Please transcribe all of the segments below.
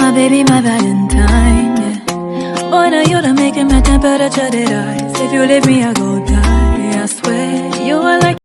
my baby, my Valentine, yeah. Boy, now you done making my temperature rise. If you leave me, I go die, I swear. You are like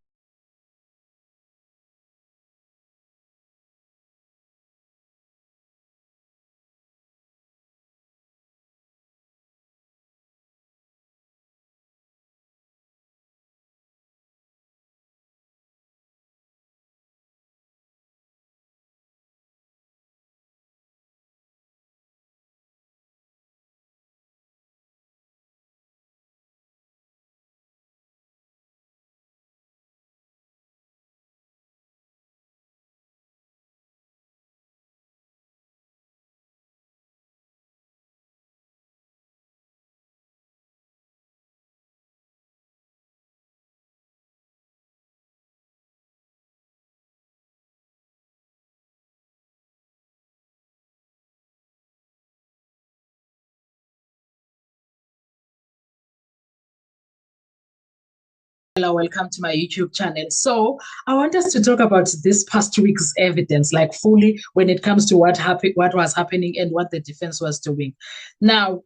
welcome to my YouTube channel. So I want us to talk about this past week's evidence, like fully when it comes to what happened, what was happening, and what the defense was doing. Now,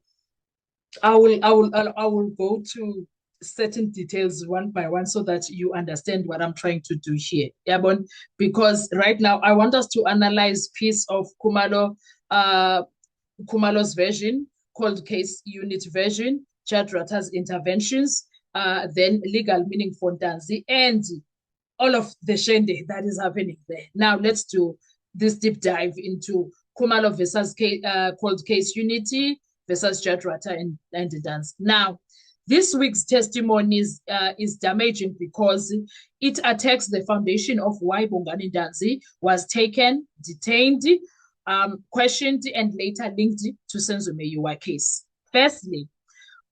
I will go to certain details one by one so that you understand what I'm trying to do here. Yabon, because right now I want us to analyze piece of Khumalo's version, cold case unit version, Judge Ratha's interventions, then legal meaning for Ntanzi, and all of the shende that is happening there. Now let's do this deep dive into Khumalo versus cold case unity versus Judge Ratha and Ntanzi. Now, this week's testimony is damaging because it attacks the foundation of why Bongani Ntanzi was taken, detained, questioned, and later linked to Senzo Meyiwa case. Firstly,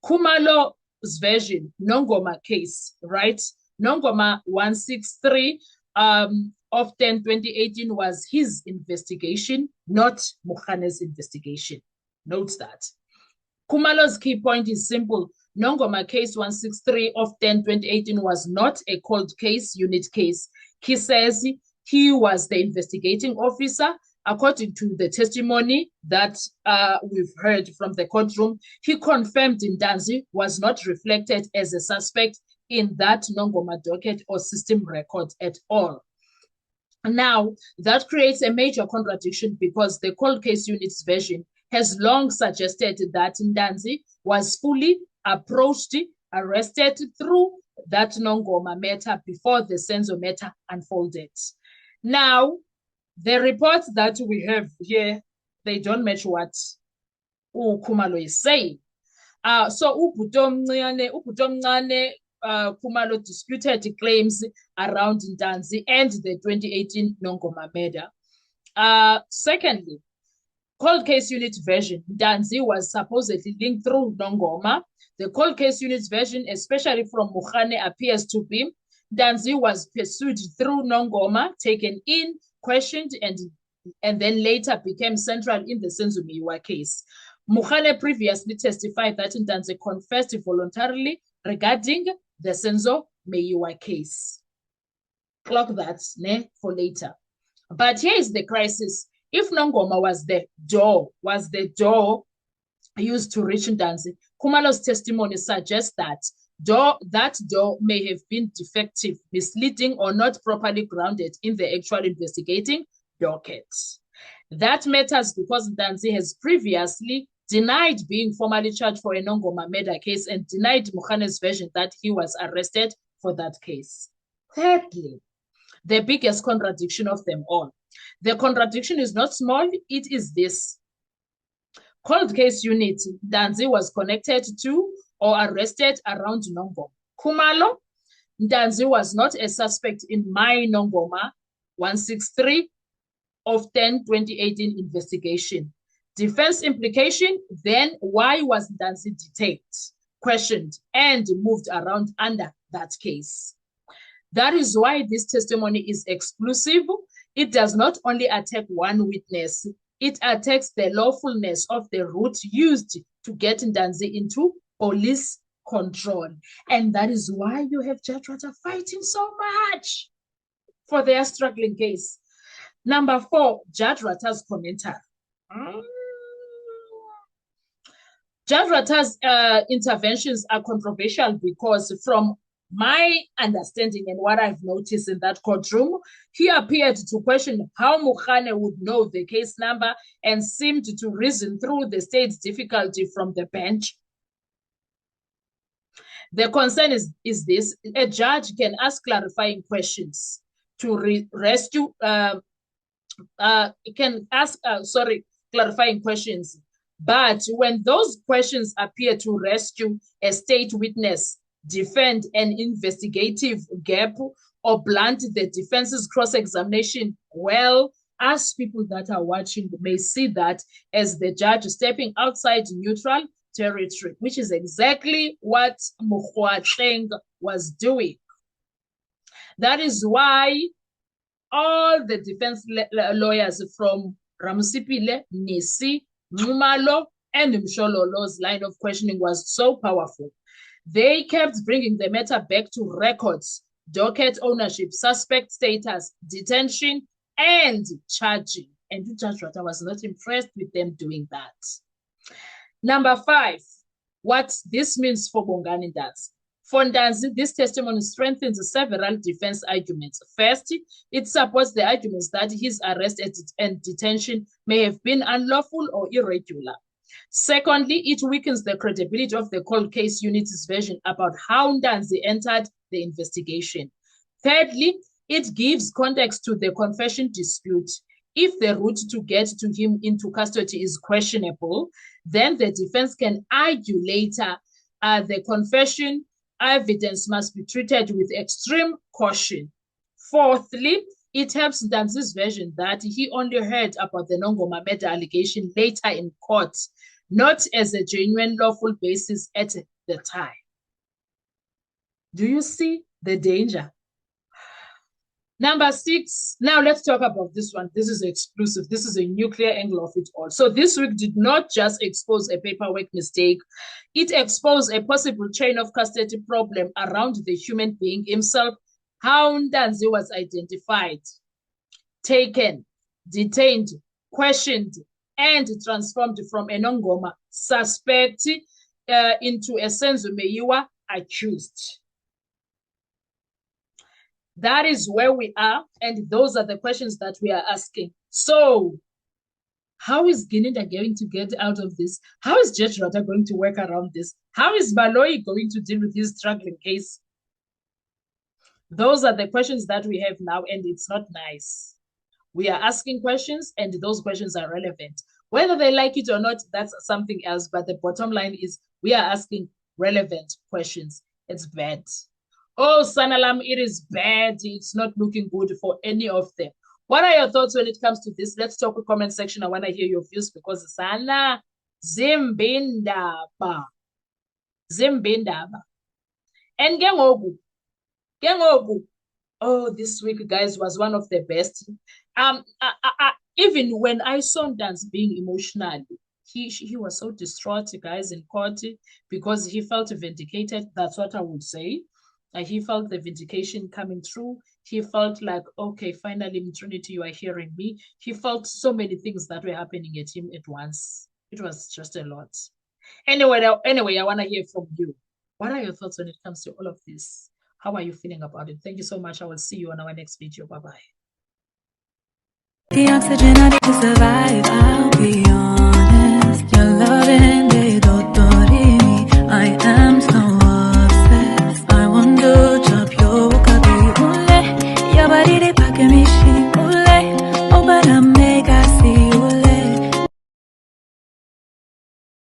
Khumalo's version, Nongoma case, right? Nongoma 163 of 10/2018 was his investigation, not Mokgane's investigation. Note that. Khumalo's key point is simple. Nongoma case 163 of 10/2018 was not a cold case unit case. He says he was the investigating officer. According to the testimony that we've heard from the courtroom, he confirmed Ntanzi was not reflected as a suspect in that Nongoma docket or system record at all. Now, that creates a major contradiction because the cold case unit's version has long suggested that Ntanzi was fully approached, arrested through that Nongoma matter before the Senzo matter unfolded. Now, the reports that we have here, they don't match what Khumalo is saying. So Khumalo disputed claims around Ntanzi and the 2018 Nongoma murder. Secondly, cold case unit version, Ntanzi was supposedly linked through Nongoma. The cold case unit version, especially from Mokgane, appears to be Ntanzi was pursued through Nongoma, taken in, questioned, and then later became central in the Senzo Meyiwa case. Mokgane previously testified that Ntanzi confessed voluntarily regarding the Senzo Meyiwa case. Clock that for later. But here is the crisis. If Nongoma was the door used to reach Ntanzi, Khumalo's testimony suggests that that door may have been defective, misleading, or not properly grounded in the actual investigating docket. That matters because Ntanzi has previously denied being formally charged for a Nongoma murder case and denied Mokgane's version that he was arrested for that case. Thirdly, the biggest contradiction of them all. The contradiction is not small, it is this. Cold case unit, Ntanzi was connected to or arrested around Nongoma. Khumalo, Ntanzi was not a suspect in my Nongoma 163 of 10/2018 investigation. Defense implication, then why was Ntanzi detained, questioned, and moved around under that case? That is why this testimony is exclusive. It does not only attack one witness, it attacks the lawfulness of the route used to get Ntanzi into police control. And that is why you have Judge Ratha fighting so much for their struggling case. Number 4, Judge Ratha's commentary. Judge Rata's interventions are controversial because from my understanding and what I've noticed in that courtroom, he appeared to question how Mokgane would know the case number and seemed to reason through the state's difficulty from the bench. The concern is this: a judge can ask clarifying questions to rescue, clarifying questions. But when those questions appear to rescue a state witness, defend an investigative gap, or blunt the defense's cross-examination, well, us people that are watching may see that as the judge stepping outside neutral territory, which is exactly what Mokgwatleng was doing. That is why all the defense lawyers from Ramusipile, Nisi, Numalo, and Mshololo's line of questioning was so powerful. They kept bringing the matter back to records, docket ownership, suspect status, detention, and charging. And Judge Rata was not impressed with them doing that. Number 5, what this means for Bongani Ndanzi. For Ndanzi, this testimony strengthens several defense arguments. First, it supports the arguments that his arrest and detention may have been unlawful or irregular. Secondly, it weakens the credibility of the cold case unit's version about how Ndanzi entered the investigation. Thirdly, it gives context to the confession dispute. If the route to get to him into custody is questionable, then the defense can argue later the confession evidence must be treated with extreme caution. Fourthly, it helps Ndanzi's version that he only heard about the Nongoma Meda allegation later in court, not as a genuine lawful basis at the time. Do you see the danger? Number 6, now let's talk about this one. This is exclusive. This is a nuclear angle of it all. So this week did not just expose a paperwork mistake. It exposed a possible chain of custody problem around the human being himself, how Ndanzi was identified, taken, detained, questioned, and transformed from a Nongoma suspect into a Senzo Meyiwa accused. That is where we are, and those are the questions that we are asking. So, how is Gininda going to get out of this? How is Judge Rata going to work around this? How is Baloyi going to deal with his struggling case? Those are the questions that we have now, and it's not nice. We are asking questions, and those questions are relevant. Whether they like it or not, that's something else, but the bottom line is we are asking relevant questions. It's bad. Oh, Sanalam, it is bad. It's not looking good for any of them. What are your thoughts when it comes to this? Let's talk in the comment section. I want to hear your views because Sana Zimbindaba. And Gengogu. Oh, this week, guys, was one of the best. Even when I saw Ndanzi being emotional, he was so distraught, guys, in court because he felt vindicated. That's what I would say. He felt the vindication coming through. He felt like, okay, finally, Trinity, you are hearing me. He felt so many things that were happening at him at once. It was just a lot. Anyway, I want to hear from you. What are your thoughts when it comes to all of this? How are you feeling about it? Thank you so much. I will see you on our next video. Bye-bye. The oxygen I need to survive, I'll be